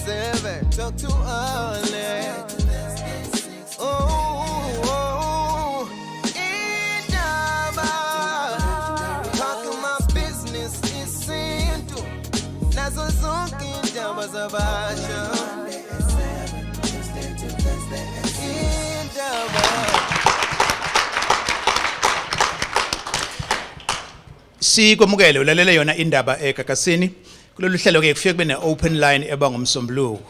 7. Talk too early. Oh, indaba. Talking my business isintu. Nazo zonke indaba zabasha. Indaba. Sikwamukele ulalele yona indaba eKZN. Kulolu hlelo ke kufike kube ne open line eba ngomsombuluko.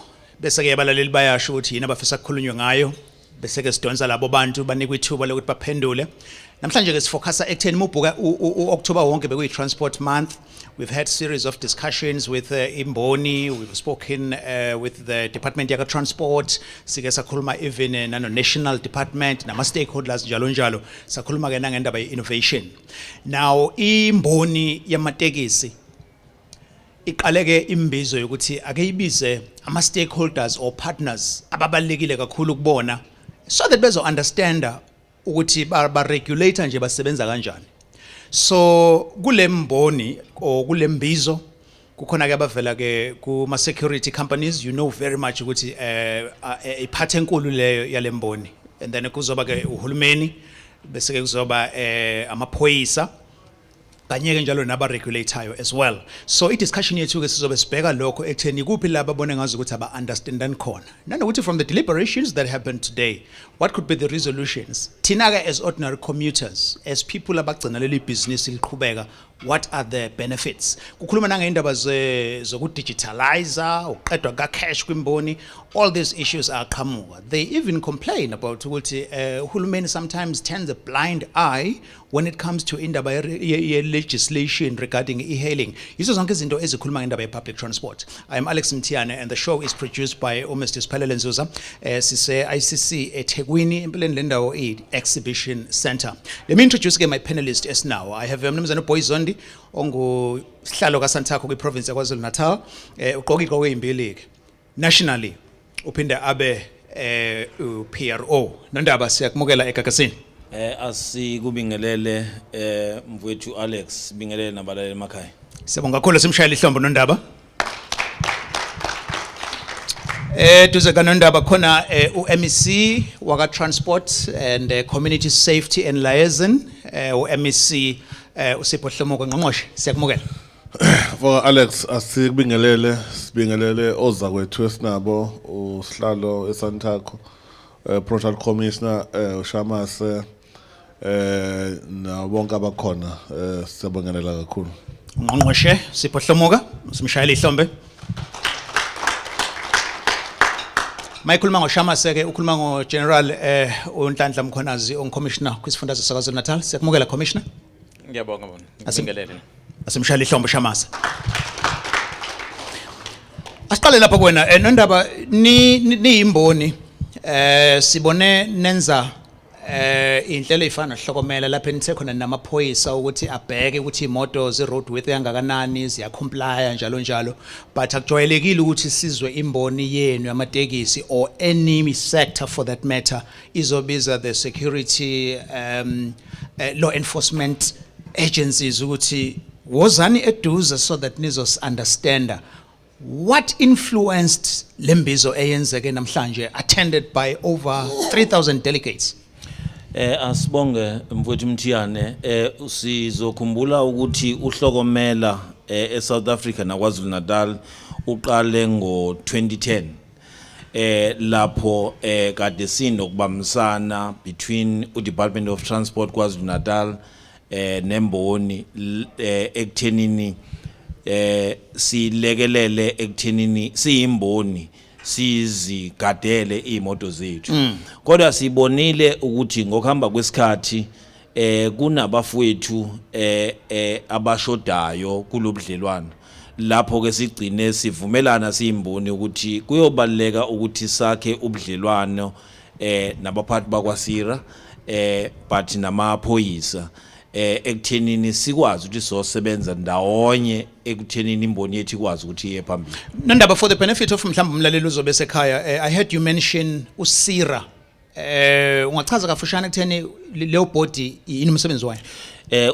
Bese ke abalaleli bayasho ukuthi yini abafisa ukukhulunywa ngayo. Bese ke sidonsa labo bantu banikwe ithuba lokuthi baphendule. Namhlanje ke sifocusa ekutheni mubhuka uOctober wonke bekuyi transport month. We've had series of discussions with imboni, we've spoken with the Department of Transport, sike sakhuluma even nano national department nama stakeholders njalo njalo. Sakhuluma ke nangendaba innovation. Now imboni yamatekisi iqaleke imbizo yokuthi ake ibize ama stakeholders or partners ababalekile kakhulu kubona so that bezo understand ukuthi ba regulator nje basebenza kanjani. So kule mboni or kule mbizo kukhona ke abavela ke kuma security companies, you know very much ukuthi iphathe enkulu leyo yale mboni, and then kuzoba ke uhulumeni bese ke kuzoba amaphoyisa kanye ke njalo naba regulator as well. So discussion yethu ke sizobe sibheka lokho ekutheni kuphi laba bone ngazi ukuthi aba understandani khona nanokuthi from the deliberations that happened today, what could be the resolutions thina ke as ordinary commuters, as people abagcina leli business liqhubeka, what are the benefits. Kukhuluma nangendaba zokudigitalizer uqedwa ka cash kwimboni, all these issues are qhamuka. They even complain about ukuthi uhulumeni sometimes turns a blind eye when it comes to indaba ye legislation regarding e-hailing. Yizo zonke izinto ezikhuluma ngendaba ye public transport. I am Alex Mtiane and the show is produced by Mr. Sphelele Nzuza. Sise ICC eThekwini empeleni lendawo exhibition center. Let me introduce again my panelists as now. I have Mnumzana Boyzondi ongu sihlalo ka Santaco kwi province yaKwaZulu Natal. Uqoka iqoke ezimbili nationally uphinde abe PRO. Nondaba siyakumukela eKZN. Asikubingelele mfowethu Alex, bingelele nabalali emakhaya. Siyabonga kakhulu simshayela ihlombo Nondaba. Duze kanondaba khona uMEC waka Transport and Community Safety and Liaison uMEC uSipho Hlomuko ngqongqoshe, siyakumukela. For Alex asikubingelele sibingelele oza kwethu esinabo usihlalo eSantaco Project Commissioner uShamase na bonke abakhona siyabongelela kakhulu. Ngqongqoshe Sipho Hlomuko simshayela ihlombe. Michael Mango Shamase ke ukhuluma ngo General uNhlanhla Mkhonazi ongcommissioner kwisifundazwe saKwaZulu Natal. Siyakumukela Commissioner. Ngiyabonga bona. Ngibingelele. Asimshayela ihlombe Shamase. Asiqale lapha kuwena Nondaba ni imboni sibone nenza inhlelo ezifana nohlokomela lapha enithe khona namaphoyisa ukuthi abheke ukuthi imoto ze road width yangakanani ziya comply njalo njalo, but akujwayelekile ukuthi sizwe imboni yenu yamatekisi or any sector for that matter izobiza the security law enforcement agencies ukuthi wozani eduze so that nizos understand what influenced lembizo eyenzeke namhlanje attended by over 3,000 delegates. Asibonge mfowethu Mthiyane, sizokhumbula ukuthi uhlokomela eSouth Africa naKwaZulu Natal uqale ngo2010 lapho kade sinokubambisana between uDepartment of Transport KwaZulu Natal nemboni ekuthenini silekelele ekuthenini siyimboni sizigadele imoto zethu. Kodwa sibonile ukuthi ngokuhamba kwesikhathi kunabafowethu abashodayo kulobudlelwano, lapho ke sigcine sivumelana siyimboni ukuthi kuyobaleka ukuthi sakhe ubudlelwano nabaphathi bakwaSira but namaphoyisa ekuthenini sikwazi ukuthi sosebenza ndawonye ekuthenini imboni yethu ikwazi ukuthi iye phambili. Nondaba, for the benefit of mhlawumbe umlaleli uzobe sekhaya, I heard you mention uSira. Ungachaza kafushane ekutheni leyo body yini umsebenzi wayo?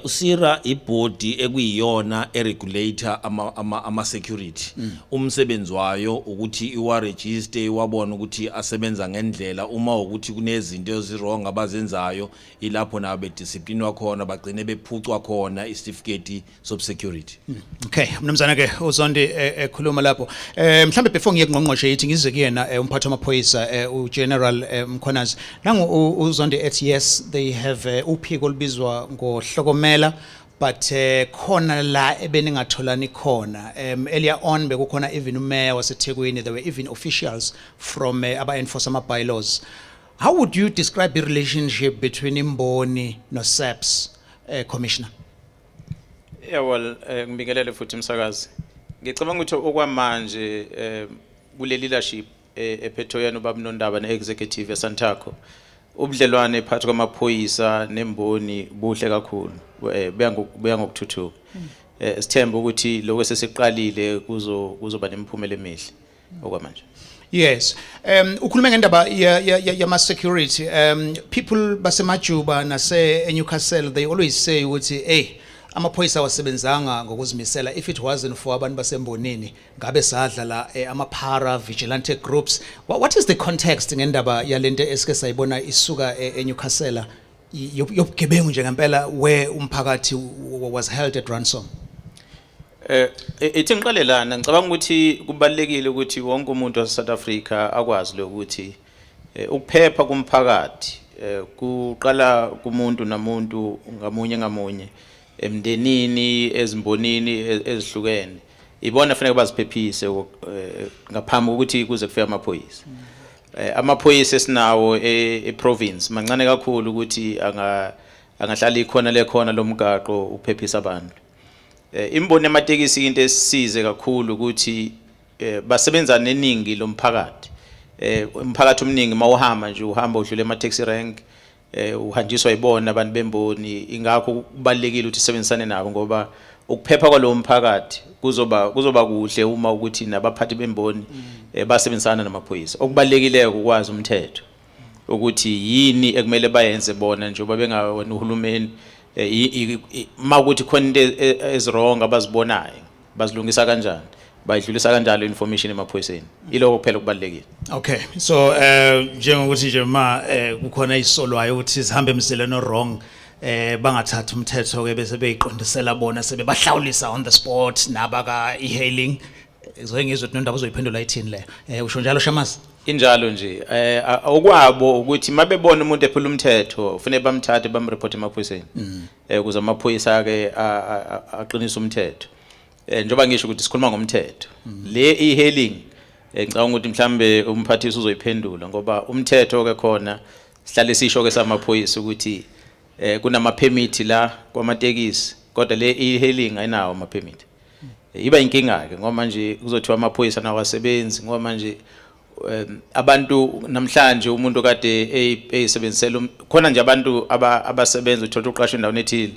Usira ibhodi ekuyiyona eregulator ama security. Umsebenzi wayo ukuthi iwa register iwabona ukuthi asebenza ngendlela uma ukuthi kunezinto ezirong abazenzayo ilapho na be discipline wakhona bagcine bephucwa khona certificate sob security. Okay, mnumzana ke uzondi ekhuluma lapho. Mhlambe before ngiye kungqongqoshe yithi ngize kuyena umphathi wamaphoyisa uGeneral Mkhwanazi. Nangu uzondi ethi yes they have uphiko olubizwa ngohlokomela but khona la ebeningatholani khona. Earlier on bekukhona even umayor waseThekwini, there were even officials from aba-enforce ama-bylaws. How would you describe the relationship between imboni no Saps, Commissioner? Yeah, well, ngibingelele futhi msakazi. Ngicabanga ukuthi okwamanje kule leadership ePretoria ubaba Nondaba ne-executive eSantaco. Ubudlelwane phakathi kwamaphoyisa nemboni buhle kakhulu. Buya ngokuthuthuka. Sithemba ukuthi lokho sesiqalile kuzoba nemiphumela emihle okwamanje. Yes. Ukhuluma ngendaba yama security. People basemajuba nase eNewcastle they always say ukuthi hey amaphoyisa wasebenzanga ngokuzimisela. If it wasn't for abantu basembonini ngabe sadla la ama para vigilante groups. What is the context ngendaba yalento esike sayibona isuka eNewcastle yobugebengu nje ngempela where umphakathi was held at ransom? Ithi ngiqalelana ngicabanga ukuthi kubalekile ukuthi wonke umuntu waseSouth Africa akwazi lokuthi ukuphepha kumphakathi kuqala kumuntu namuntu ngamunye emndenini ezimbonini ezihlukene ibona fanele baziphephise ngaphambi kokuthi kuze kufike amaphoyisa. Amaphoyisa esinawo eprovince mancane kakhulu ukuthi angahlala ikhona lekhona lomgaqo uphephisa abantu. Imboni yamatekisi into esisize kakhulu ukuthi basebenza neningi lomphakathi. Umphakathi omningi mawuhamba nje uhamba udlule ema-taxi rank uhanjiswa ibona abantu bemboni ingakho kubalekile ukuthi sisebenzisane nabo ngoba ukuphepha kwalo mphakathi kuzoba kuhle uma ukuthi nabaphathi bemboni basebenzisana namaphoyisa. Okubalekile ukwazi umthetho ukuthi yini ekumele bayenze bona njengoba bengawona uhulumeni makuthi khona into ezirong abazibonayo bazilungisa kanjani bayidlulisa kanjalo information emaphoyiseni iloko kuphela kubalekile. Okay, so njengokuthi nje kukhona isolwayo ukuthi sihambe emseleno wrong bangathatha umthetho ke bese beyiqondisela bona sebe bahlawulisa on the spot nabaka e-hailing. Ngizwe ukuthi nondaba uzoyiphendula ayithini le usho njalo Shamasi? Injalo nje okwabo ukuthi mabebona umuntu ephula umthetho ufune bamthathe bamreport emaphoyiseni ukuze amaphoyisa ke aqinise umthetho. Njoba ngisho ukuthi sikhuluma ngomthetho le e-hailing ngicabanga ukuthi mhlambe umphathisi uzoyiphendula ngoba umthetho ke khona sihlale sisho ke samaphoyisa ukuthi kunama permit la kwamatekisi kodwa le e-hailing ayinawo ama permit. Iba inkinga ke ngoba manje kuzothiwa amaphoyisa nawasebenzi ngoba manje abantu namhlanje umuntu kade eyisebenzisela khona nje abantu abasebenza uthola uqashwe endaweni ethile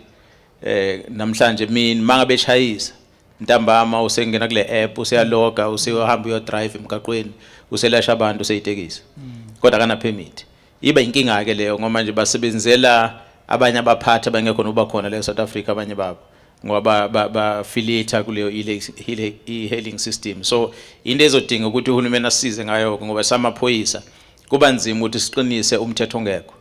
namhlanje mina mangabe eshayisa ntambama usengena kule app useyaloga usehamba uyo drive emgaqweni uselasha abantu useyitekisa kodwa kana permit. Iba inkinga ke leyo ngoba manje basebenzela abanye abaphathi abangekho noba khona le South Africa abanye babo ngoba ba affiliate kuleyo e-hailing system. So into ezodinga ukuthi uhulumeni asize ngayo ngoba samaphoyisa kuba nzima ukuthi siqinise umthetho ongekho.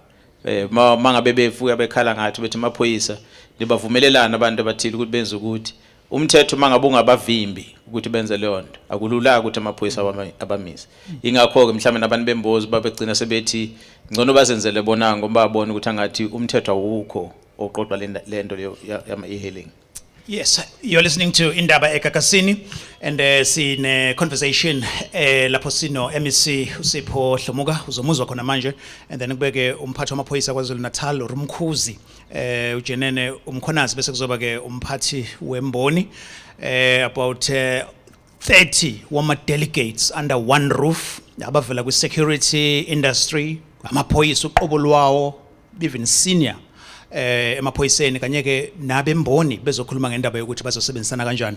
Mangabe befuya bekhala ngathi bethi amaphoyisa libavumelelana abantu abathile ukuthi benze ukuthi umthetho mangabe ungabavimbi ukuthi benze leyo nto akulula ukuthi amaphoyisa abamise. Ingakho ke mhlawumbe nabantu bembozi babegcina sebethi ngcono bazenzele bona ngoba babona ukuthi angathi umthetho awukho oqoqwa le nto yama e-hailing. Yes, you're listening to Indaba eKZN and sine conversation lapho sino MEC uSipho Dlomuka uzomuzwa khona manje and then kubeke umphathi wamaphoyisa kwaZulu Natal uRumkhuzi ujenene Mkhwanazi bese kuzoba ke umphathi wemboni about 30 wama delegates under one roof abavela kwi security industry amaphoyisa uqobo lwawo even senior emaphoyiseni kanye ke nabemboni bezokhuluma ngendaba yokuthi bazosebenzisana kanjani.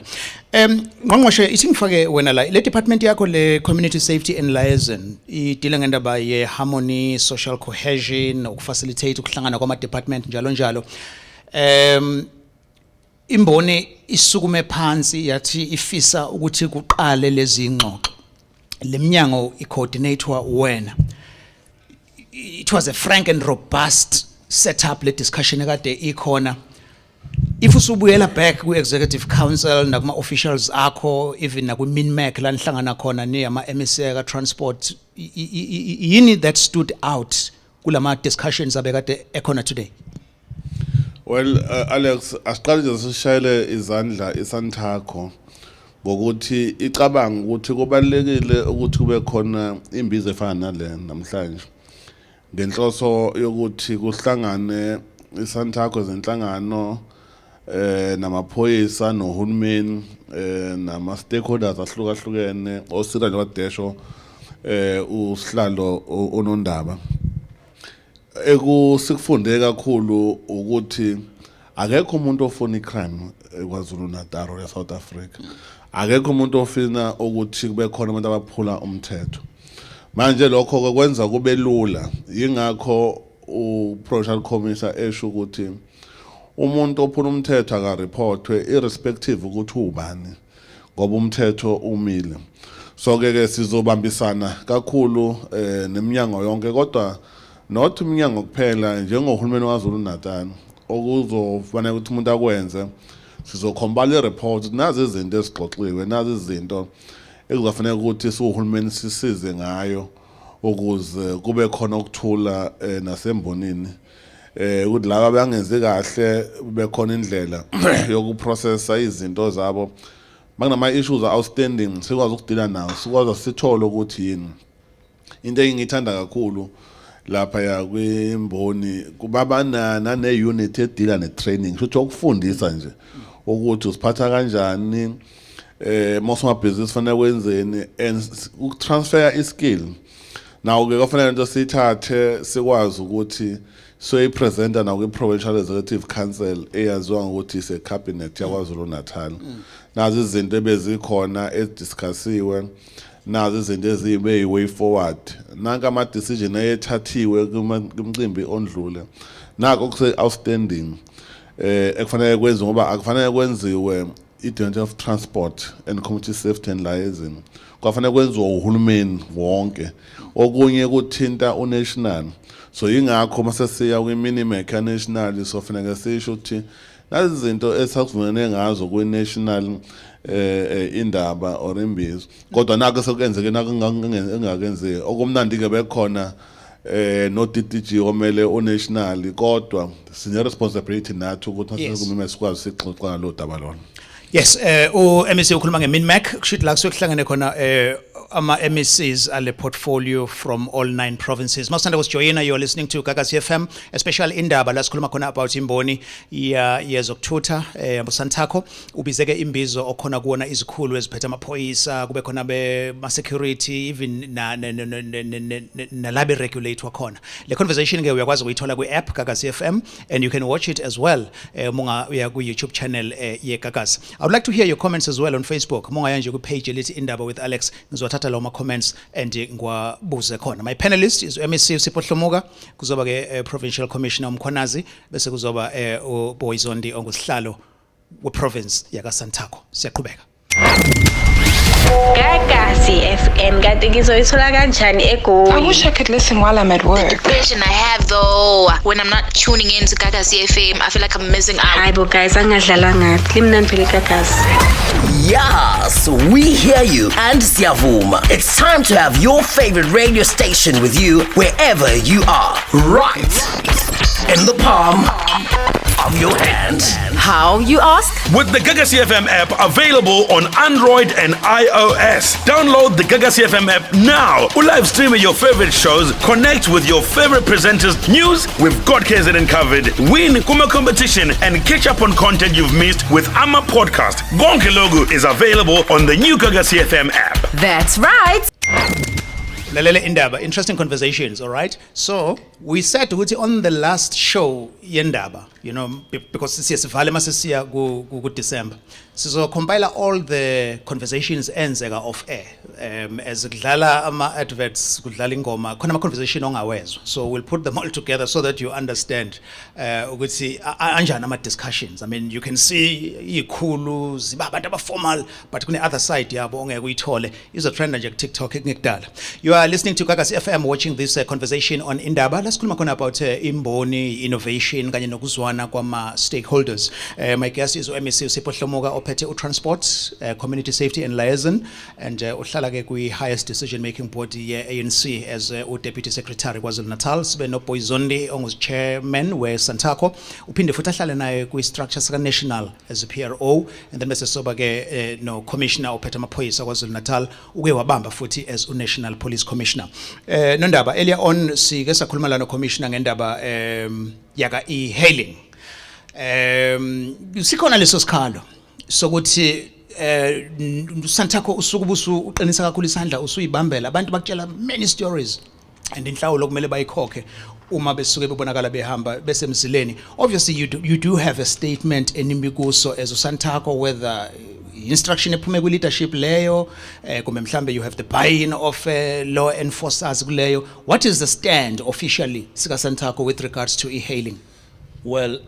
Ngqongqoshe ithi ngifake wena la le department yakho le community safety and liaison idila ngendaba ye harmony social cohesion ukufacilitate ukuhlangana kwama department njalo njalo. Imboni isukume phansi yathi ifisa ukuthi kuqale lezi ingxoxo. Leminyango icoordinator wena. It was a frank and robust setup le discussion ekade ikhona. If usubuyela back ku executive council nakuma officials akho even naku minmac la nihlangana khona ne ama MSA ka transport yini that stood out kulama discussions abekade ekhona today? Well, Alex, asiqale nje sishayele izandla iSantaco ngokuthi icabanga ukuthi kubalekile ukuthi kube khona imbizo efana nale namhlanje. Ngenhloso yokuthi kuhlangane iSantaco zenhlangano namaphoyisa nohulumeni nama stakeholders ahlukahlukene osira nje Desho usihlalo onondaba. Sikufunde kakhulu ukuthi akekho umuntu ofuna icrime eKwaZulu Natal eSouth Africa. Akekho umuntu ofina ukuthi kube khona abantu abaphula umthetho. Manje lokho kwenza kube lula. Yingakho uProvincial Commissioner esho ukuthi umuntu ophula umthetho aka reportwe irrespective ukuthi ubani ngoba umthetho umile. So ke sizobambisana kakhulu neminyango yonke kodwa not iminyango kuphela njengohulumeni waZulu Natal okuzofanele ukuthi umuntu akwenze sizokhombala ireport nazi izinto ezixoxiwe nazi izinto ekuzafanele ukuthi siwuhulumeni sisize ngayo ukuze kube khona ukuthula nasembonini ukuthi laba abangenzi kahle kube khona indlela yokuprocessa izinto zabo makunama issues outstanding sikwazi ukudila nawo sikwazi sithole ukuthi yini into engiyithanda kakhulu lapha ya kwimboni kubabana nane unit edila ne training futhi ukufundisa nje ukuthi usiphatha kanjani mosoma business fanele wenzeni and ukutransfer iskill now ke kufanele into sithathe sikwazi ukuthi so ipresenter na kwi-provincial executive council eyaziwa ngokuthi ise cabinet yaKwaZulu Natal nazi izinto ebezikhona ediscussiwe nazi izinto ezibe way forward nanka ama decision ayethathiwe kumcimbi ondlule nako kuse outstanding ekufanele kwenziwe ngoba akufanele kwenziwe i-Director of Transport and Community Safety and Liaison kwafanele kwenziwe uhulumeni wonke okunye kuthinta unational so yingakho mase siya kwi-minimec national so fanele sisho ukuthi nazi izinto esakuvumelane ngazo kwi-national indaba or imbizo kodwa nako sekenzeke nako engakenzeki okumnandi ke bekhona no DTG omele unational kodwa sine responsibility nathi ukuthi sikumeme sikwazi sixoxa lo daba lona. Yes, MEC ukhuluma ngeminmac kushithi la kuhlangene khona ama MECs ale portfolio from all 9 provinces. Masanda was Joanna, you're listening to Gagasi FM, especially indaba la sikhuluma khona about imboni yezokuthutha Santaco ubizeke imbizo okhona kuona izikhulu eziphethe amaphoyisa kube khona be security even na labe regulator khona. Le conversation ke uyakwazi ukuyithola ku app Gagasi FM and you can watch it as well munga uya ku YouTube channel ye Gagasi. I would like to hear your comments as well on Facebook. Munga yanje ku page elithi indaba with Alex. Ngizothatha lawo ma comments and ngwabuze khona. My panelist is MEC Sipho Hlomuka, kuzoba ke Provincial Commissioner uMkhonazi bese kuzoba uBoyzondi ongusihlalo we province yaka Santaco. Siyaqhubeka. Gagasi FM kanti ngizoyithola kanjani eGoli? I wish I could listen while I'm at work. Version I have though, when I'm not tuning in to Gagasi FM, I feel like I'm missing out. Hayibo guys, angadlala ngathi. Limnandi phela Gagasi. Yes, we hear you and siyavuma. It's time to have your favorite radio station with you wherever you are. Right in the palm of your hand. How, you ask? With the Gagasi FM app available on Android and iOS. Download the Gagasi FM app now. Live stream your favorite shows. Connect with your favorite presenters. News, we've got eKZN covered. Win Kuma competition and catch up on content you've missed with Ama Podcast. Gonke Logo is available on the new Gagasi FM app. That's right. Ulalela indaba, interesting conversations, all right? So, we said ukuthi on the last show yendaba, you know, because siyasivale masesiya ku December. So compile all the conversations enzeka off air. As kudlala ama adverts, kudlala ingoma, khona ama conversation ongawezwa. So we'll put them all together so that you understand ukuthi anjani ama discussions. I mean, you can see ikhulu zibabantu abaformal, but kune other side yabo ongeke uyithole. Izo trend nje ku TikTok ekudala. You are listening to Gagasi FM, watching this conversation on Indaba. Let's talk about imboni, innovation, kanye nokuzwana kwama stakeholders. My guest is MEC Usipho Hlomoka ophethe transport, community safety and liaison, and uhlala ke kwi highest decision making body ye ANC as deputy secretary KwaZulu-Natal. Sibe no Boyzondi ongus chairman we Santaco. Uphinde futhi ahlale naye kwi structure saka national as a PRO, and then bese soba ke no commissioner ophethe amaphoyisa KwaZulu-Natal uke wabamba futhi as national police commissioner. Nondaba earlier on sike sakhuluma lana commissioner ngendaba yaka e-hailing. Sikhona leso sikhalo sokuthi Santaco usuku busu uqinisa kakhulu isandla usuyibambela abantu bakutshela many stories and inhlawulo kumele bayikhokhe uma besuke bebonakala behamba besemzileni. Obviously you do have a statement enimikuso as Santaco, whether instruction ephume ku leadership leyo kumbe mhlambe you have the buy-in of law enforcers kuleyo. What is the stand officially sika Santaco with regards to e-hailing? Well,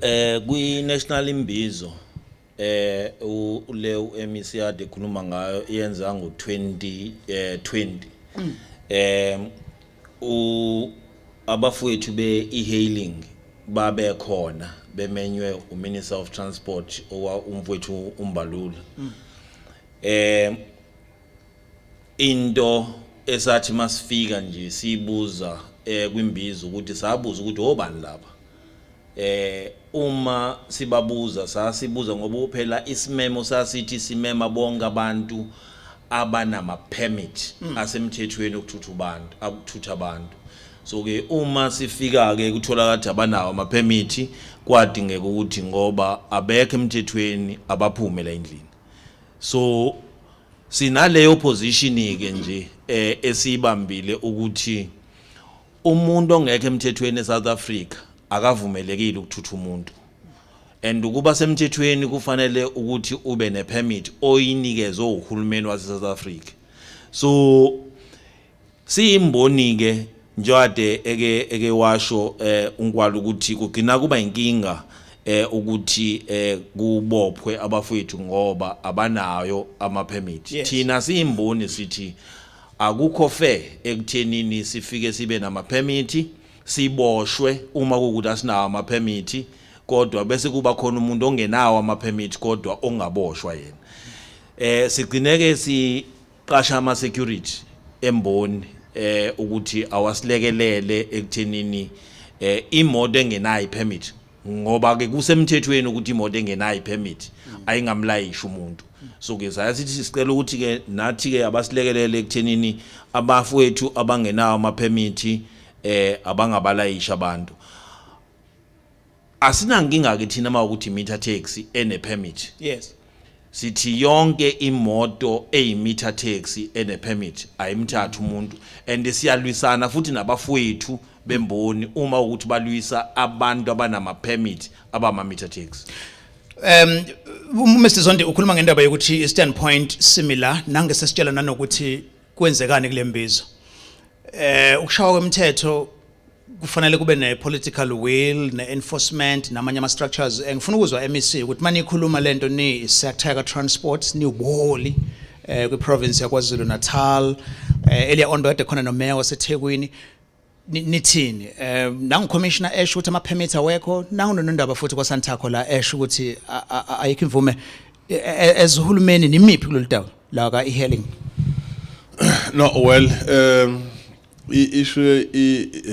kwi national imbizo ule MEC ade khuluma ngayo iyenza ngo 2020. Abafowethu be e-hailing babe khona bemenywe uMinister of Transport umfowethu uMbalula. Into esathi masifika nje sibuza kwimbizo ukuthi sabuza ukuthi obani lapha. Uma sibabuza sasibuza ngoba phela isimemo sasithi simema bonke abantu abanama permit asemthethweni ukuthutha abantu. So ke uma sifika ke kuthola kathi abanawo ama permit kwadingeka ukuthi ngoba abekho emthethweni abaphume la endlini. So sinaleyo position ke nje esibambile ukuthi umuntu ongekho emthethweni eSouth Africa akavumelekile ukuthutha umuntu, and ukuba semthethweni kufanele ukuthi ube ne permit oyinikezwe uhulumeni wase South Africa. So siyimboni ke njode eke washo unkwalo ukuthi kugcina kuba inkinga ukuthi kubophwe abafowethu ngoba abanayo ama permit. Yes. Thina siyimboni sithi akukho fair ekuthenini sifike sibe nama permit siboshwe uma kukuthi asinawo ama permit kodwa bese kuba khona umuntu ongenawo ama permit kodwa ongaboshwa yena. Sigcineke siqasha ama security emboni ukuthi awasilekelele ekuthenini imoto engenayo permit ngoba ke kusemthethweni ukuthi imoto engenayo permit ayingamlayisha umuntu. So ke sayasithi sicela ukuthi ke nathi ke abasilekelele ekuthenini abafowethu abangenawo ama permit abangabalayisha abantu. Asinankinga ke thina mawukuthi meter taxi ene permit. Yes. Sithi yonke imoto eyimeter taxi ene permit ayimthatha umuntu, and siyalwisana futhi nabafowethu bemboni uma ukuthi balwisa abantu abanama permit abama meter taxi. Mr. Zondi ukhuluma ngendaba yokuthi standpoint similar nangesesitshela nanokuthi kwenzekani kule mbizo. Ukushawa kwemthetho kufanele kube ne political will ne enforcement namanye ama structures. Ngifuna ukuzwa MEC ukuthi manje ikhuluma lento ni sector ka transport ni ubuholi kwi province ya KwaZulu-Natal, earlier on bade khona no mayor waseThekwini, nithini nangu commissioner esho ukuthi ama permits awekho, nangu nondaba futhi kwa Santaco la esho ukuthi ayikho imvume as uhulumeni nimiphi kulolu dawo la ka e-hailing? No, well, issue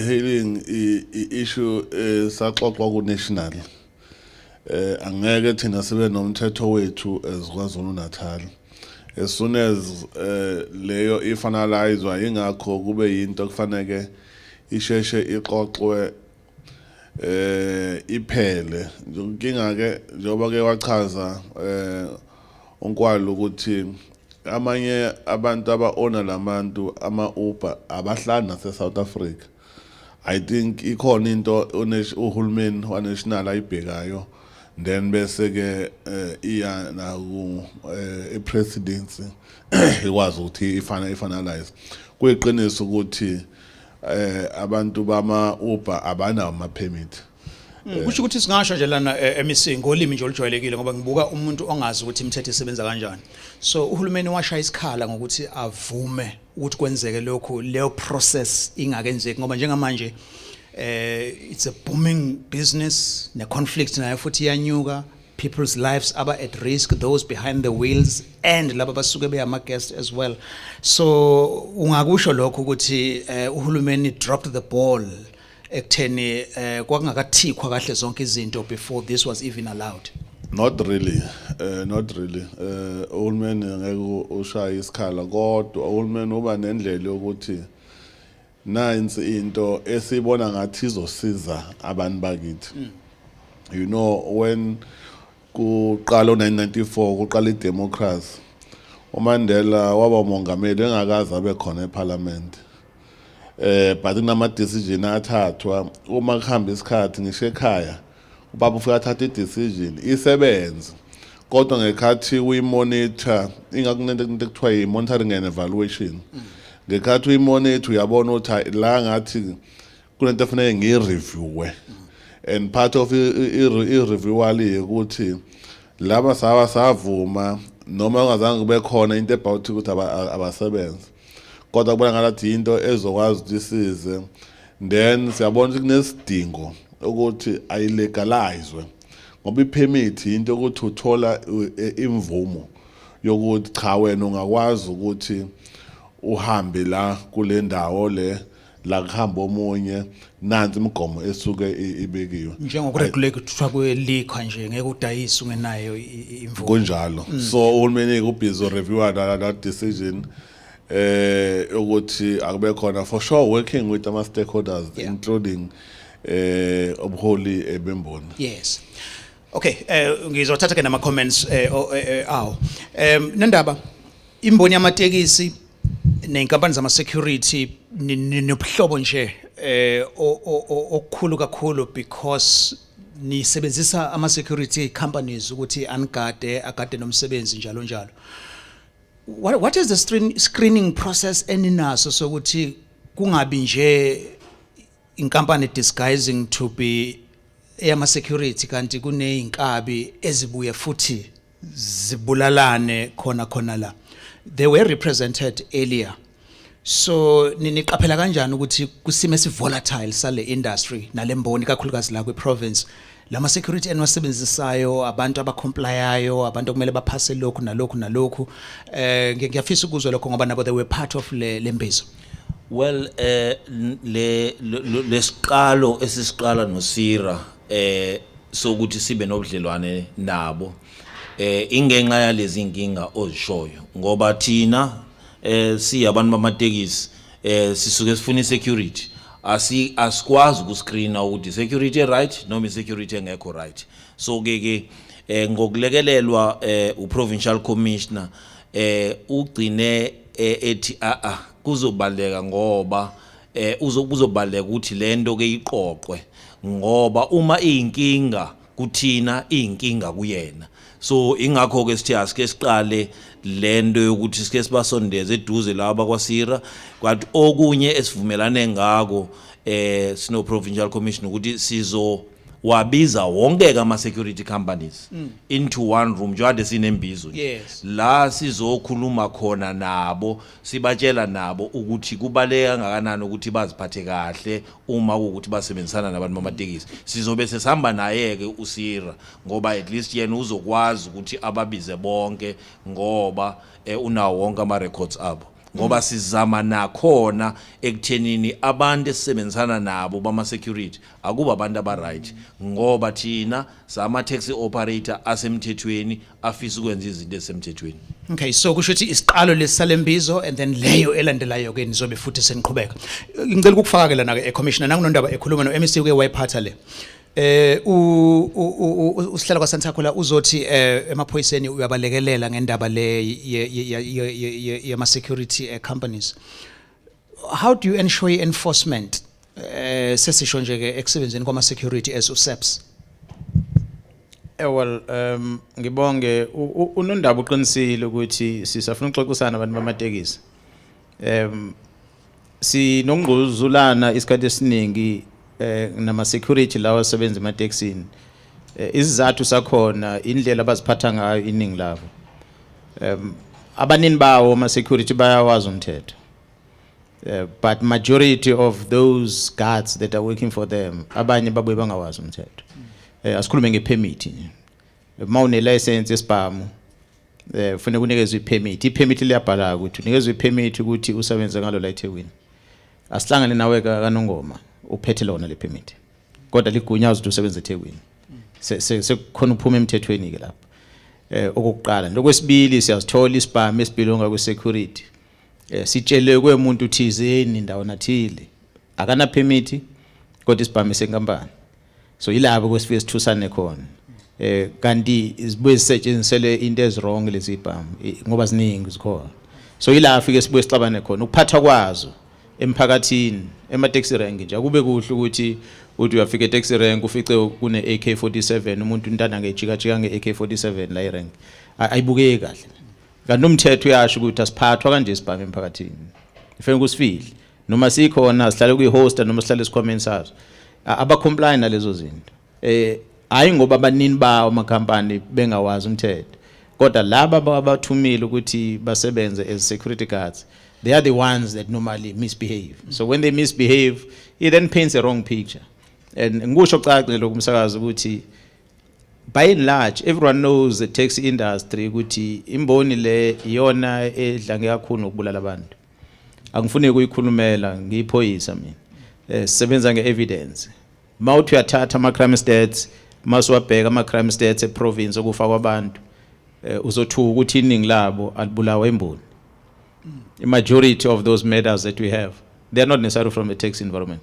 hailing issue saxoxwa ku national. Angeke thina sibe nomthetho wethu eziKwaZulu-Natal. As soon as leyo ifinalizwa ingakho kube yinto kufanele isheshe iqoqwe iphele. Inkinga ke njengoba ke wachaza unkwalo ukuthi amanye abantu aba-owner lamantu ama-Uber abahlali nase-South Africa. I think ikhona into uhulumeni wa-national ayibhekayo, then bese ke iya na i-presidency ikwazi ukuthi ifinalize. Kuyiqiniso ukuthi abantu bama-Uber abanawo ama-permit. Kusho ukuthi singasho nje lana emisingo olimi nje olujwayelekile ngoba ngibuka umuntu ongazi ukuthi imithetho isebenza kanjani. So uhulumeni washaya isikhala ngokuthi avume ukuthi kwenzeke lokho leyo process ingakenzeki ngoba njengamanje it's a booming business, ne conflict nayo futhi iyanyuka, people's lives are at risk, those behind the wheels and laba basuke beyama guests as well. So ungakusho lokho ukuthi uhulumeni dropped the ball ekutheni kwakungakathikwa kahle zonke izinto before this was even allowed. Not really. Uhulumeni ngeke ushaya isikhala kodwa uhulumeni uba nendlela yokuthi nansi into esibona ngathi izosiza abantu bakithi. You know, when kuqala 1994 kuqala idemocracy, uMandela waba umongameli engakaze abe khona eParliament. But kunama decision athathwa uma kuhamba isikhathi ngisho ekhaya ubaba ufika athatha i-decision isebenza kodwa ngekhathi uyimonitor ingakunento ekuthiwa yi-monitoring and evaluation. Ngekhathi uyimonitor uyabona ukuthi la ngathi kunento efanele ngireviewe, and part of i-review ali ukuthi laba savuma noma ungazange kube khona into about ukuthi abasebenza kodwa kubona ngalathi into ezokwazi ukuthi isize, then siyabona ukuthi kunesidingo ukuthi ayilegalizwe ngoba ipermit into ukuthi uthola imvumo yokuthi cha wena ungakwazi ukuthi uhambe la kule ndawo le la kuhamba omunye nansi imigomo esuke ibekiwe njengokuregulate kuthiwa kwelikhwa nje ngeke udayise ungenayo imvumo kunjalo. So uhulumeni ubhizi review that decision ukuthi akube khona for sure working with ama stakeholders including obuholi bemboni. Yes. Okay, ngizothatha ke nama comments aw. Nendaba imboni yamatekisi nenkampani zama security nobuhlobo nje okukhulu kakhulu because nisebenzisa ama security companies ukuthi agade nomsebenzi njalo njalo. What is the screening process eninaso sokuthi kungabi nje inkampani disguising to be eyama security kanti kuneyinkabi ezibuye futhi zibulalane khona la? They were represented earlier. So niqaphela kanjani ukuthi kusime volatile sale industry nalemboni kakhulukazi la kwiprovince lama security enwasebenzisayo abantu abacomplyayo abantu okumele baphase lokhu nalokhu ngiyafisa ukuzwa lokho ngoba nabo they were part of lembizo. Well, lesiqalo esisiqala noSira sokuthi sibe nobudlelwane nabo ingenxa yalezi inkinga ozishoyo ngoba thina siyabantu bamatekisi sisuke sifuna security asikwazi ukuscreena ukuthi security right noma security engekho right. So ke ngokulekelelwa uprovincial commissioner ugcine ethi kuzobaleka ngoba uzobaleka ukuthi lento ke iqoqwe ngoba uma iyinkinga kuthina iyinkinga kuyena. So ingakho ke sithi asike siqale lento yokuthi sike sibasondeze eduze laba kwaSira kwathi okunye esivumelane ngako sino provincial commission ukuthi sizo wabiza wonke ama security companies into one room njalo sinembizo la sizokhuluma khona nabo sibatshela nabo ukuthi kubaleka ngakanani ukuthi baziphathe kahle uma ukuthi basebenzisana nabantu bamatekisi. Sizobe sesihamba naye ke uSira ngoba at least yena uzokwazi ukuthi ababize bonke ngoba unawo wonke ama records abo ngoba sizama nakhona ekuthenini abantu esebenzisana nabo bama security akuba abantu aba right ngoba thina sama taxi operator asemthethweni afisa ukwenza izinto esemthethweni. Okay, so kusho ukuthi isiqalo lesalembizo and then leyo elandelayo ke nizobe futhi seniqhubeka. Ngicela ukufaka ke lana ke commissioner nangunondaba ekhuluma no MEC ke wayiphatha le. usihlala kwa Santaco la uzothi emaphoyiseni uyabalekelela ngendaba le yama security companies. How do you ensure enforcement sesisho nje ke ekusebenzeni kwama security as uSaps? Well, ngibonge unondaba uqinisile ukuthi sisafuna ukuxoxisana abantu bamatekisi. Sinongquzulana isikhathi esiningi nama security lawa asebenza ematekisini. Isizathu sakhona indlela abaziphatha ngayo iningi labo. Abanini bawo ama security bayawazi umthetho. But majority of those guards that are working for them abanye babuye bangawazi umthetho. Asikhulume ngepermit. Uma une license yesibhamu ufuna unikezwe ipermit. Ipermit liyabhala ukuthi unikezwe ipermit ukuthi usebenze ngalo la eThekwini. Asihlangane nawe kaNongoma uphethe lona le permit. Kodwa ligunyaza ukuthi usebenze eThekwini. Sekukhona uphuma emthethweni ke lapha. Okokuqala, lokwesibili siyazithola isibhamu esibhilonga kwe security. Sitshelwe kwemuntu uthizeni indawo nathile. Akana permit kodwa isibhamu senkampani. So ilabo kwesifike sithusane khona. Kanti isibuye sisetshenzisele into ezwrong lezi ibhamu ngoba ziningi zikhona. So ila afike sibuye sixabane khona ukuphatha kwazo emphakathini ema-taxi rank nje akube kuhle ukuthi uyafika e-taxi rank ufice kune AK47 umuntu untana ngejika nge-AK47 la irank ayibukeki kahle. Kanti umthetho uyasho ukuthi asiphathwa kanje isibhamu emphakathini. Ifike kusifile noma sikhona sihlale kuyi-hoster noma sihlale esikhwameni sazo. Aba-comply nalezo zinto. Hayi ngoba abanini bawo amakhampani bengawazi umthetho. Kodwa laba abathumile ukuthi basebenze as security guards, they are the ones that normally misbehave. So when they misbehave, it then paints a wrong picture. And ngisho caqile lokumsakaza ukuthi by and large everyone knows the taxi industry ukuthi imboni le iyona edlange kakhulu ngokubulala abantu. Angifuni ukuyikhulumela ngiyiphoyisa mina. Sisebenza nge-evidence. Mawuthi uyathatha ama-crime stats, masiwabheka ama-crime stats e-province okufa kwabantu, uzothuka ukuthi iningi labo alibulawa imboni. The majority of those murders that we have, they are not necessarily from a taxi environment.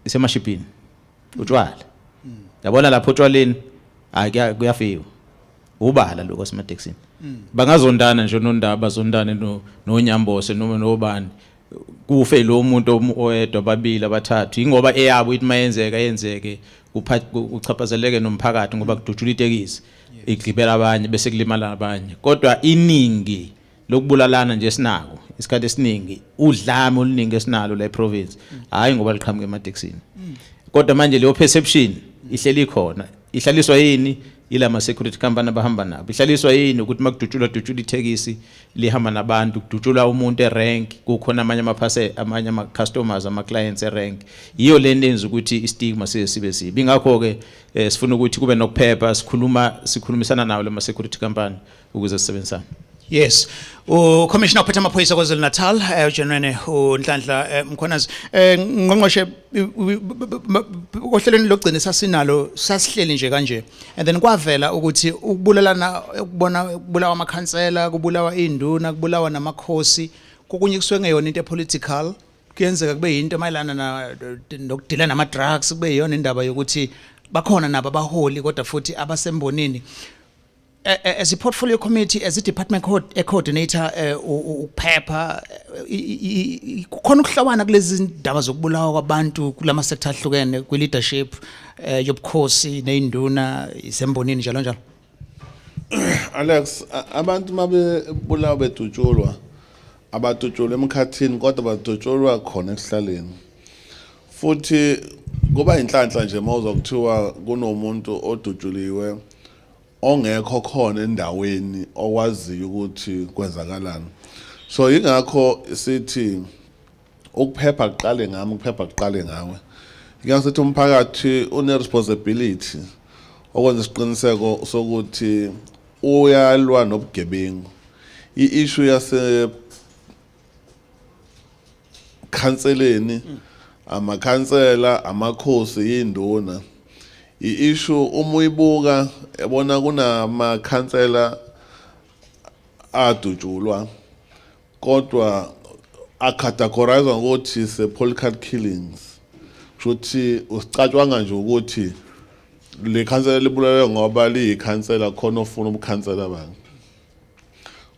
It's emashipini, utshwala. Yabona lapho utshwaleni, kuyafiwa. Ubala lokho asemateksini. Bangazondana nje nondaba bazondane nonyambose noma nobani. Kufe lo muntu oyedwa babili abathathu ingoba eyabo ithi mayenzeke kuchaphazeleke nomphakathi ngoba kudutshula itekisi igibela abanye bese kulimala abanye. Kodwa iningi lokubulalana nje sinako isikhathi esiningi udlame oluningi esinalo la eprovince hayi ngoba liqhamuke emateksini. Kodwa manje leyo perception ihleli khona. Ihlaliswa yini ilama security company abahamba nabo. Ihlaliswa yini ukuthi makudutshula itekisi lihamba nabantu kudutshula umuntu erank kukhona amanye ama customers ama clients erank. Iyo lento enza ukuthi istigma sibe sibi. Ingakho ke sifuna ukuthi kube nokuphepha sikhulumisana nawo lama security company ukuze sisebenzisane. Yes. Commissioner ophethe amaphoyisa kwaZulu Natal uJenene uNhlanhla Mkhwanazi ngqongqoshe ohlelweni logcina sasinalo sasihleli nje kanje and then kwavela ukuthi ukubulawa amakhansela kubulawa induna kubulawa namakhosi kokunye kuswe ngeyona into political kuyenzeka kube yinto mayelana nokudila nama drugs kube yona indaba yokuthi bakhona nabo abaholi kodwa futhi abasembonini. As a portfolio committee, as a department coordinator, uphepha khona ukuhlawana kulezi ndaba zokubulawa kwabantu kulama sector ahlukene kwi leadership yobukhosi neinduna isembonini njalo njalo. Alex, abantu mabebulawa bedutshulwa abadutshulwa emkhathini kodwa badutshulwa khona esihlaleni. Futhi kuba inhlanhla nje mawuzokuthiwa kunomuntu odutshuliwe ongekho khona endaweni okwaziyo ukuthi kwenzakalani. So ingakho sithi ukuphepha kuqale ngami ukuphepha kuqale ngawe. Ngiyang sithi umphakathi une responsibility okwenza isiqiniseko sokuthi uyalwa nobugebengu. I-issue yase kanseleni amakhansela amakhosi induna i-issue umuyibuka ebona kunamakhansela adutshulwa kodwa acategorizwa ngokuthi se political killings. Futhi usicatshwanga nje ukuthi le khansela libulawe ngoba liyikhansela khona ofuna ubukhansela abantu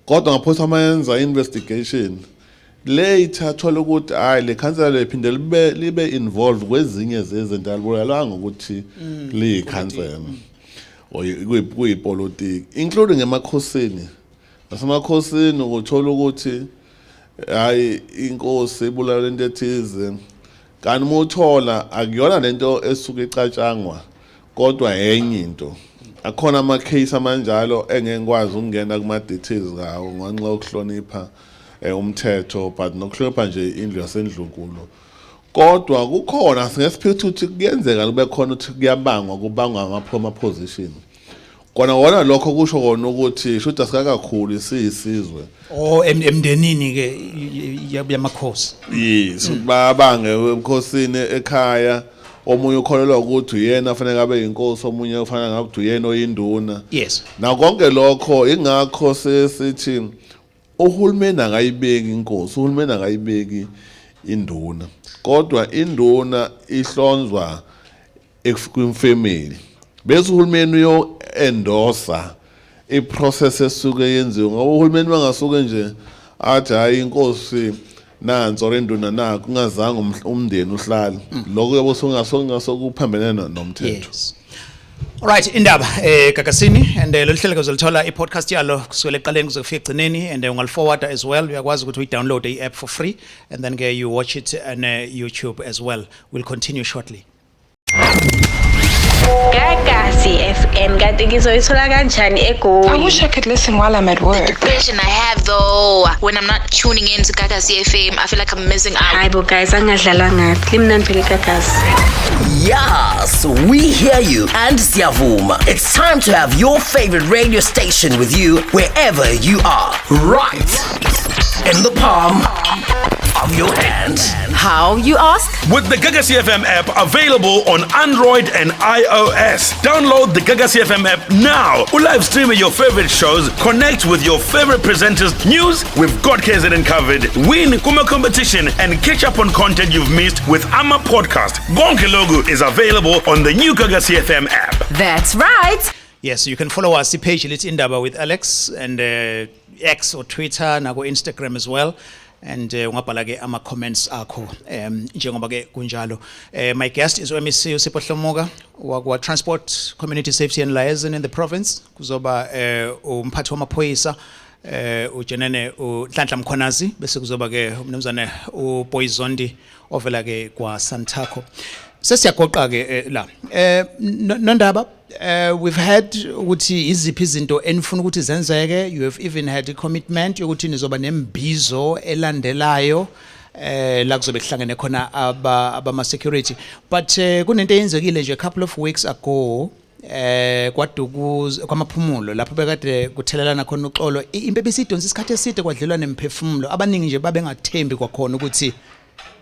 kodwa ngaphosa mayenza investigation le ithathwa ukuthi hayi le khansela lephinde libe involved kwezinye zezinto alibulala ngokuthi liyikhansela kuyipolitiki including emakhosini nasemakhosini ukuthola ukuthi hayi inkosi ibulala lento ethize kanti mothola akuyona lento esuke icatshangwa kodwa enye into akhona ama case amanjalo engekwazi ukungena kuma details ngawo ngenxa yokuhlonipha umthetho but nokuhlonipha nje indlu yasendlunkulu kodwa kukhona singesiphethe ukuthi kuyenzeka kube khona ukuthi kubangwa ama position kona wona lokho kusho kona ukuthi shoda sikakakhulu siyisizwe emndenini ke yamakhosi yes babange emkhosini ekhaya omunye ukholelwa ukuthi uyena afanele abe inkosi omunye ufanele ngabe uyena oyinduna yes na konke lokho ingakho sesithi uhulumeni akayibeki inkosi uhulumeni akayibeki induna kodwa induna ihlonzwa kwimfamily bese uhulumeni uyo endorsa iprocess esuke yenziwe ngoba uhulumeni bangasuke nje athi hayi inkosi nanso renduna na kungazange umndeni uhlala lokho yabo songasokuphambene nomthetho Alright indaba eKZN and lo hlelo uzolithola iPodcast yalo kusukela eqaleni kuze kufike egcineni and ungaliforwarda as well uyakwazi ukuthi uyidownload iApp for free and then you watch it on YouTube as well. We'll continue shortly. iKZN kanti ngizoyithola kanjani I wish I could listen while I'm at work. Version I have though, when I'm not tuning in to Gagasi FM, I feel like I'm missing out. Hayi bo guys angadlalwa ngathi limnandi phela iGagasi. Yes, we hear you and siyavuma. It's time to have your favorite radio station with you wherever you are. Right in the palm of your hand. How, you ask? With the Gagasi FM app available on Android and iOS. Download the Gagasi FM app now. Live stream your favorite shows, connect with your favorite presenters, news, we've got KZN covered, win Kuma competition, and catch up on content you've missed with Ama Podcast. Gonke Logo is available on the new Gagasi FM app. That's right. Yes, you can follow us page Let's Indaba with Alex and X or Twitter na go Instagram as well. And ungabhala ke ama comments akho njengoba ke kunjalo my guest is MEC Usipho Hlomoka wa Transport Community Safety and Liaison in the province kuzoba umphathi wamaphoyisa ujenene uNhlanhla Mkhonazi bese kuzoba ke umnumzane uBoyzondi ovela ke kwa Santaco sesiyagoqa ke la nondaba we've had ukuthi iziphi izinto enifuna ukuthi zenzeke you have even had a commitment yokuthi nizoba nembizo elandelayo la kuzobe kuhlangene khona abama security but kunento eyenzekile nje a couple of weeks ago kwadukuza kwamaphumulo lapho bekade kuthelelana khona uxolo impebe isidonsa isikhathi eside kwadlelwa nemphefumulo abaningi nje babengathembi kwakhona ukuthi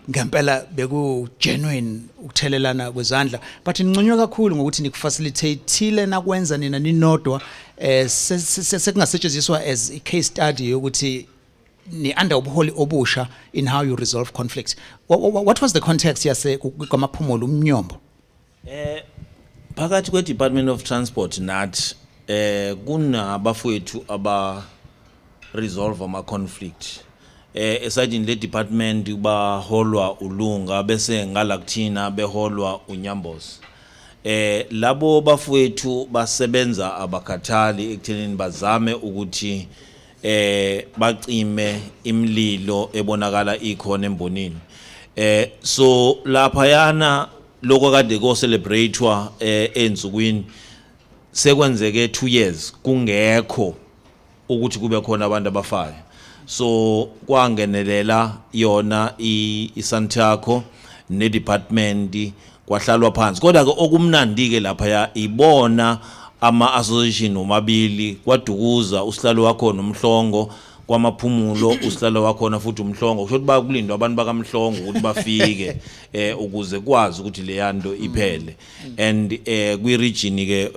ngempela beku genuine ukuthelelana kwezandla but ninconywa kakhulu ngokuthi nikufacilitateile nakwenza nina ninodwa sekungasetshenziswa as a case study yokuthi ni under ubuholi obusha in how you resolve conflicts. What was the context yase kwamaphumulo umnyombo? Phakathi kwe Department of Transport nathi kunabafowethu aba resolve ama conflict esayidini le department baholwa ulunga bese ngala kuthina beholwa unyambozi labo bafowethu basebenza abakhathali ekuthenini bazame ukuthi bacime imlilo ebonakala ikhona embonini so lapha yana lokho kade ko celebratewa ensukwini sekwenzeke 2 years kungekho ukuthi kube khona abantu abafayo so kwangenelela yona iSantaco ne department kwahlalwa phansi kodwa ke okumnandi ke lapha ya ibona ama association omabili kwadukuza usihlalo wakho nomhlongo kwamaphumulo usihlalo wakhona futhi umhlongo kusho ukuthi bakulindwa abantu bakamhlongo ukuthi bafike ukuze kwazi ukuthi le yanto iphele and kwi region ke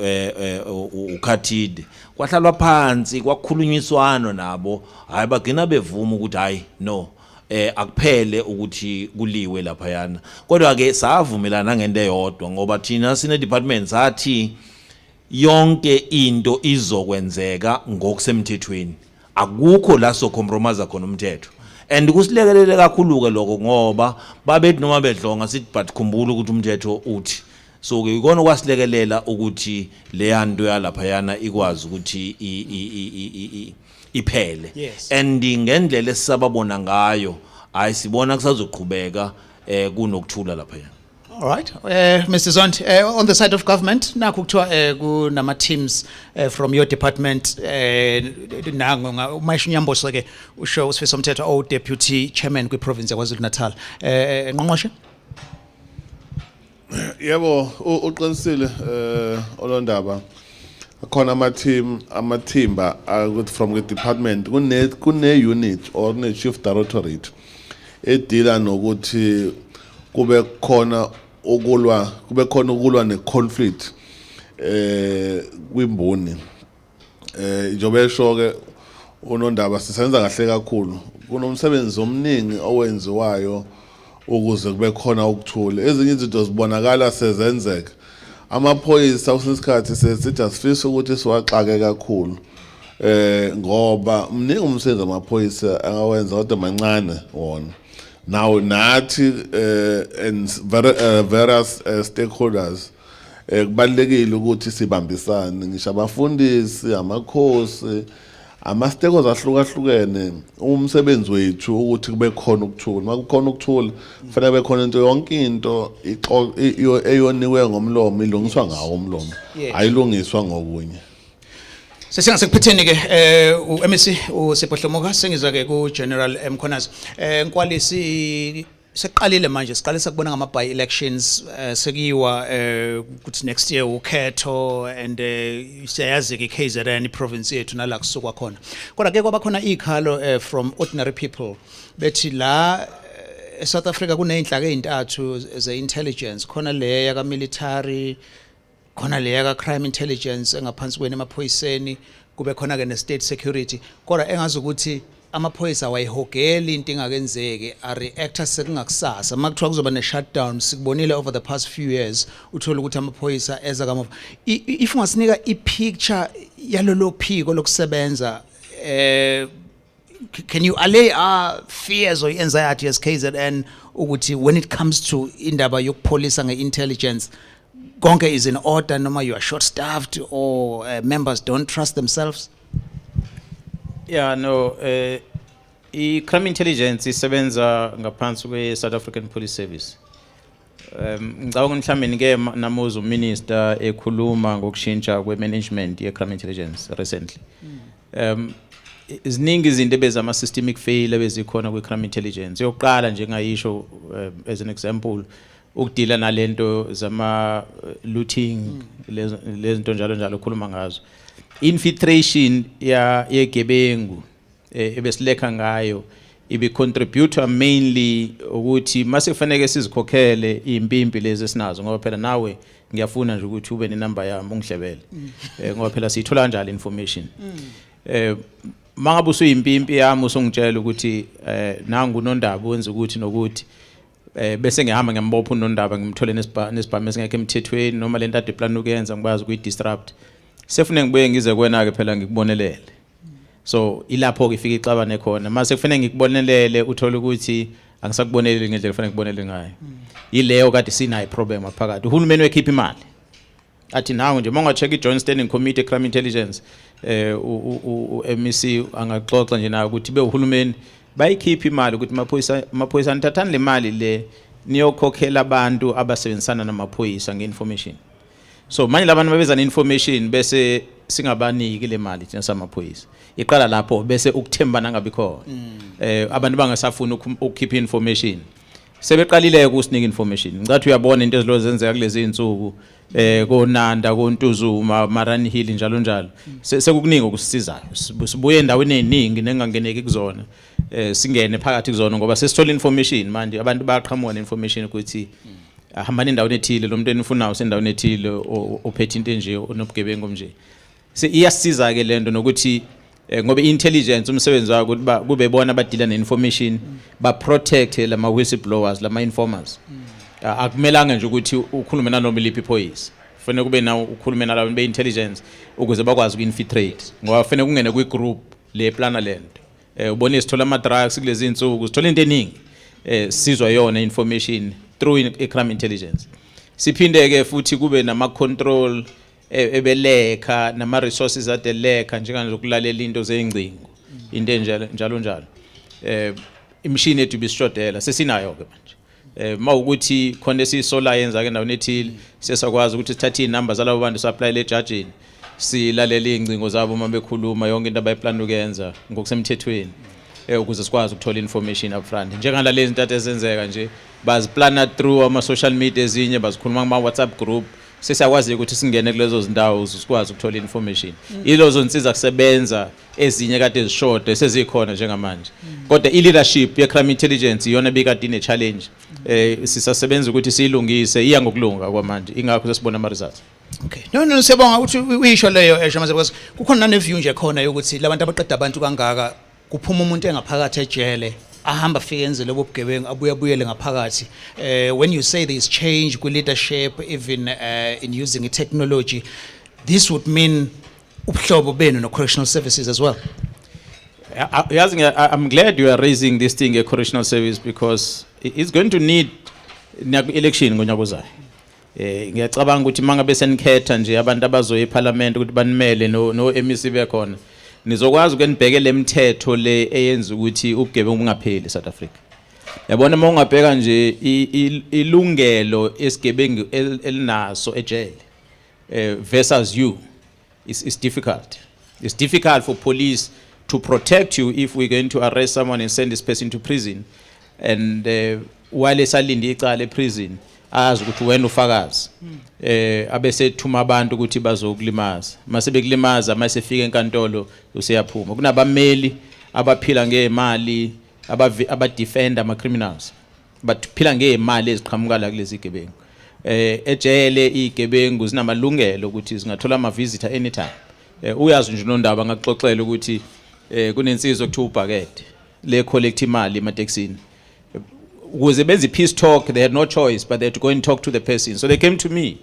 ukhathide kwahlalwa phansi kwakhulunyiswana nabo hayi bagcina bevuma ukuthi hayi no akuphele ukuthi kuliwe lapha yana kodwa ke savumelana ngento eyodwa ngoba thina sine department sathi yonke into izokwenzeka ngokusemthethweni akukho la so compromise khona umthetho and kusilekelele kakhulu ke lokho ngoba babethi noma bedlonga sithi but khumbula ukuthi umthetho uthi so ke ikona kwasilekelela ukuthi le yanto yalapha yana ikwazi ukuthi iphele and ngendlela esababona ngayo ayisibona kusazoqhubeka kunokuthula lapha yana. All right, Mr. Zont, on the side of government, nakho kuthiwa kunama teams from your department nango uMaishu Nyamboso ke usho usifisa umthetho deputy chairman kwi province yaKwaZulu Natal. Ngqongqoshe? Yebo, uqinisile olondaba. Akhona amathimba from the department kune unit or ne chief directorate edila nokuthi kube khona ukulwa ne conflict kwimboni njobe esho ke unondaba sisenza kahle kakhulu kunomsebenzi omningi owenziwayo ukuze kube khona ukuthula ezinye izinto zibonakala sezenzeka amaphoyisa usisikhathi sithi asifisa ukuthi siwaxake kakhulu ngoba mningi umsebenzi amaphoyisa angawenza kodwa mancane wona now nathi and various stakeholders kubalekile ukuthi sibambisane ngisho abafundisi amakhosi ama-stakeholders ahlukahlukene umsebenzi wethu ukuthi kube khona ukuthula makukhona ukuthula kufanele kube khona into yonke into eyoniwe ngomlomo ilungiswa ngawo umlomo ayilungiswa ngokunye. Sesingase ke uMC uSiphohlomoka sengizwa ke ku General Mkhonazi nkwalisi seqalile manje siqalisa kubona ngama by elections sekuyiwa ukuthi next year ukhetho and siyayazi ke eKZN province yethu nala kusukwa khona kodwa ke kwaba khona ikhalo from ordinary people bethi la eSouth Africa kuneyinhlaka ezintathu ze intelligence khona le yaka military khona le yaka crime intelligence engaphansi kwena emaphoyiseni kube khona ke ne state security kodwa engazi ukuthi amaphoyisa wayihogela into ingakenzeke a reactor sekungakusasa makuthiwa kuzoba ne shutdown sikubonile over the past few years uthola ukuthi amaphoyisa eza kamuva if ungasinika I picture yalolo phiko lokusebenza can you allay our fears or anxiety as KZN ukuthi when it comes to indaba yokupholisa nge-intelligence konke is in order noma you are short staffed or members don't trust themselves? Yeah, no, crime intelligence isebenza ngaphansi kwe South African Police Service. Ngicabanga mhlambe ngeke namuzo minister ekhuluma ngokushintsha kwe management ye crime intelligence recently. Iziningi izinto ebezama systemic failure bezikhona kwe crime intelligence. Yokuqala nje ngayisho as an example ukudila nalento zama looting lezinto njalo khuluma ngazo. Infiltration yegebengu ebesilekha ngayo ibe contributor mainly ukuthi mase kufanele sizikhokhele impimpi lezi esinazo ngoba phela nawe ngiyafuna nje ukuthi ube nenumber yami ungihlebele ngoba phela sithola kanjalo information mangabe usuyimpimpi yami usongitshela ukuthi nangu nondaba wenza ukuthi nokuthi bese ngihamba ngiyambopha unondaba ngimthole nesibhamu esingekho emthethweni noma lento ade plan ukuyenza ngibazi ukuyi disrupt sefune ngibuye ngize kwena ke phela ngikubonelele so ilapho ke ifika ixabane khona mase kufanele ngikubonelele uthola ukuthi angisakuboneleli ngendlela kufanele ngibonelele ngayo ileyo kade sinayo problem phakathi uhulumeni wekhipha imali athi nawo nje mangacheck iJoint Standing Committee Crime Intelligence MEC angaxoxa nje nayo ukuthi behulumeni bayikhipha imali ukuthi amaphoyisa nithathani le mali le niyokhokhela abantu abasebenzisana namaphoyisa ngeinformation so manje labantu babeza neinformation bese singabaniki le mali thina samaphoyisa iqala lapho bese ukuthembana ngabi khona abantu bangasafuna ukukhipha information sebeqalile ukusinika information ngicathi uyabona into ezilo zenzeka kulezi insuku konanda kontuzuma Marani Hill njalo njalo sekukuningi okusisizayo sibuye endaweni eziningi nengangeneki kuzona singene phakathi kuzona ngoba sesithola information manje abantu bayaqhamuka neinformation ukuthi ahamba endaweni ethile lo muntu enifunayo usendaweni ethile ophethe into enje onobugebengu nje iyasiza ke lento nokuthi ngoba intelligence umsebenzi wabo ukuthi kube bona abadila neinformation ba protect lama whistleblowers lama informers. Akumelanga nje ukuthi ukhulume nanoma liphi iphoyisa. Kufanele kube na ukhulume nalabo be intelligence ukuze bakwazi uku-infiltrate ngoba kufanele kungene kwi-group le plana lento. Ubone sithola ama-drugs kulezi insuku sithola into eningi sizwa yona information through i-crime intelligence. Siphinde-ke futhi kube nama-control ebelekha nama-resources adelekha njenganje ukulalela into zey'ngcingo into njalo. Imishini yethu ibisishodela sesinayo-ke manje. Mawukuthi khona esiyisola yenza-ke endaweni ethile sesakwazi ukuthi sithathe iy'namba zalabo bantu si-aplayele ejajini silalela iy'ngcingo zabo uma bekhuluma yonke into abayiplani ukuyenza ngokusemthethweni ukuze sikwazi ukuthola information upfront. Njengalalezi zinto ezenzeka nje baziplana through ama-social media ezinye bazikhuluma kuma-WhatsApp group sesiyakwazi ukuthi singene kulezo zindawo sikwazi ukuthola information. Ilozo insiza kusebenza ezinye kade ezishoda sezikhona njengamanje. Kodwa i-leadership ye-crime intelligence iyona bekade ine-challenge. Sisasebenza ukuthi siyilungise iya ngokulunga kwamanje ingakho sesibona ama-results. Okay. No siyabonga ukuthi uyisho leyo Shamaze because kukhona nane-view nje khona yokuthi labantu abaqeda abantu kangaka kuphuma umuntu engaphakathi ejele ahamba afike enze lobo bugebengu abuyele ngaphakathi. When you say there is change with leadership even in using technology, this would mean ubuhlobo benu no correctional services as well. I'm glad you are raising this thing a correctional service because it's going to need election ngonyaka ozayo. Ngiyacabanga ukuthi mangabe senikhetha nje abantu abazoya eParliament ukuthi banimele no MEC bekhona nizokwazi ukunibhekela emithetho le eyenza ukuthi ubugebengu bungapheli eSouth Africa. Yabona uma ungabheka nje ilungelo esigebengu elinaso ejele versus you is difficult. It's difficult for police to protect you if we're going to arrest someone and send this person to prison and while esalinde icala eprison azi ukuthi wena ufakazi abese thuma abantu ukuthi bazokulimaza mase bekulimaza mase fika enkantolo useyaphuma. Kunabameli abaphila ngeemali abadefend ama criminals baphila ngeemali eziqhamuka la kulezi gebengu. Ejele igebengu zinamalungelo ukuthi zingathola ama visitor anytime. Uyazi nje nondaba ngakuxoxela ukuthi kunensizwe okuthiwa ubhakede le collect imali ematekisini. Ukuze benze peace talk they had no choice but they had to go and talk to the person, so they came to me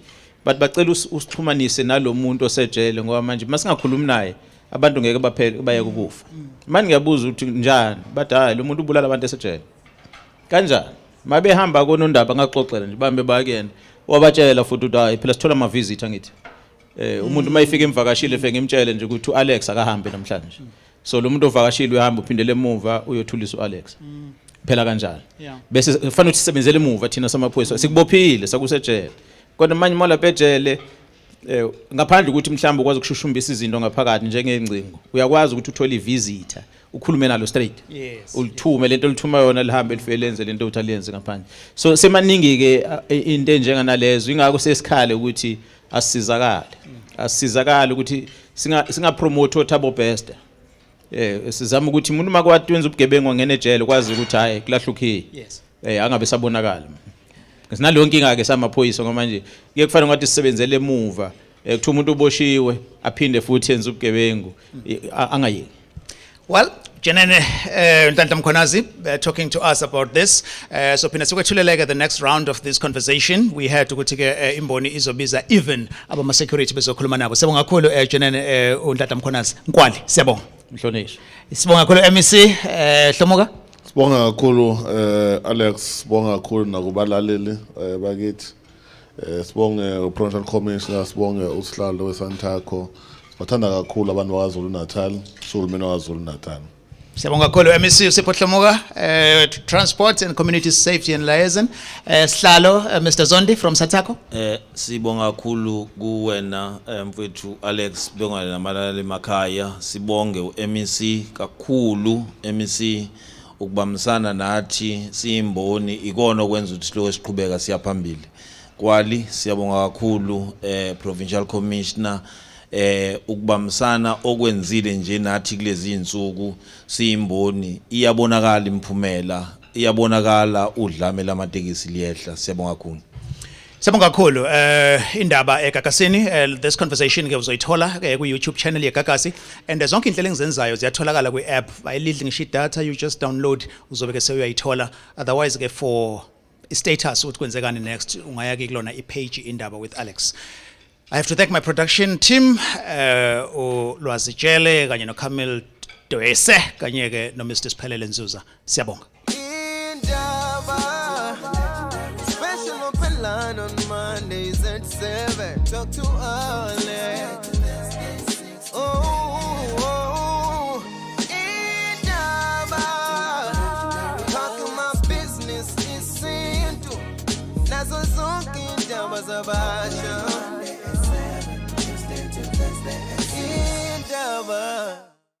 but bacela usixhumanise nalomuntu osejele ngoba manje masingakhulumi naye abantu ngeke baphele baye kukufa. Manje ngiyabuza ukuthi njani bathi hayi lo muntu ubulala abantu esejele kanjani mabehamba konondaba ngaxoxela nje bambe bakuyena wabatshela futhi ukuthi hayi phela sithola ama visitor ngithi umuntu mayifika emvakashile efike ngimtshele nje ukuthi uAlex akahambe namhlanje, so lo muntu ovakashile uyahamba uphindele emuva uyothulisa uAlex phela kanjalo bese kufanele ukuthi sisebenzele emuva thina samaphoyisa sikubophile sakusejele. Kodwa manje mola bejele ngaphandle ukuthi mhlawumbe ukwazi ukushushumbisa izinto ngaphakathi njengengcingo uyakwazi ukuthi uthole ivisitor ukhulume nalo straight ulithume lento lithuma yona lihambe lifike lenze lento uthi aliyenze ngaphandle. So semaningi ke into enjenga nalezo ingakho sesikhale ukuthi asizakale ukuthi singa promote othabo best. Sizama ukuthi umuntu makwati wenza ubugebengu ngene ejele kwazi ukuthi hayi kulahlukiwe angabe sabonakala. Sinaleyo nkinga ke samaphoyisa ngoba manje kuye kufanele ngathi sisebenzele emuva kuthi umuntu uboshiwe aphinde futhi enza ubugebengu angayeki. Well, Janene Ntanta Mkhonazi talking to us about this. So phina sikwethuleleke the next round of this conversation. We had ukuthi ke imboni izobiza even abama security bezokhuluma nabo. Sibonga kakhulu Janene uNtanta Mkhonazi. Nkwali, siyabonga. Mhlonishwa. Sibonga kakhulu MEC Hlomoka. Sibonga kakhulu Alex, sibonga kakhulu nakubalaleli bakithi. Sibonge uProvincial Commissioner, sibonge usihlalo weSantaco. Sibathanda kakhulu abantu bakwaZulu Natal, uHulumeni wakwaZulu Natal. Siyabonga kakhulu MEC uSipho Hlomoka, Transport and Community Safety and Liaison. Sihlalo Mr. Zondi from Santaco. Sibonga kakhulu kuwena mfethu Alex, sibonga namalali emakhaya, sibonge uMEC kakhulu MEC ukubambisana nathi siyimboni ikona okwenza ukuthi silo siqhubeka siyaphambili. Kwali siyabonga kakhulu Provincial Commissioner ukubambisana okwenzile nje nathi kulezi insuku siyimboni iyabonakala imphumela iyabonakala udlame lamatekisi liyehla. Siyabonga kakhulu. Siyabonga kakhulu indaba eGagasini this conversation ke uzoyithola ku YouTube channel yeGagasi and zonke indlela engizenzayo ziyatholakala ku app ayilidli ngisho data you just download uzobe ke sewuyayithola otherwise ke for status ukuthi kwenzekani next ungaya ke kulona ipage indaba with Alex. I have to thank my production team uLwazitshele kanye no Camille Dwese kanye ke no Mr Siphelele Nzuza. Siyabonga. Special open line on Mondays at 7. Talk to Alex. Indaba. Talking my business is into. Nazo zonke indaba zabasha.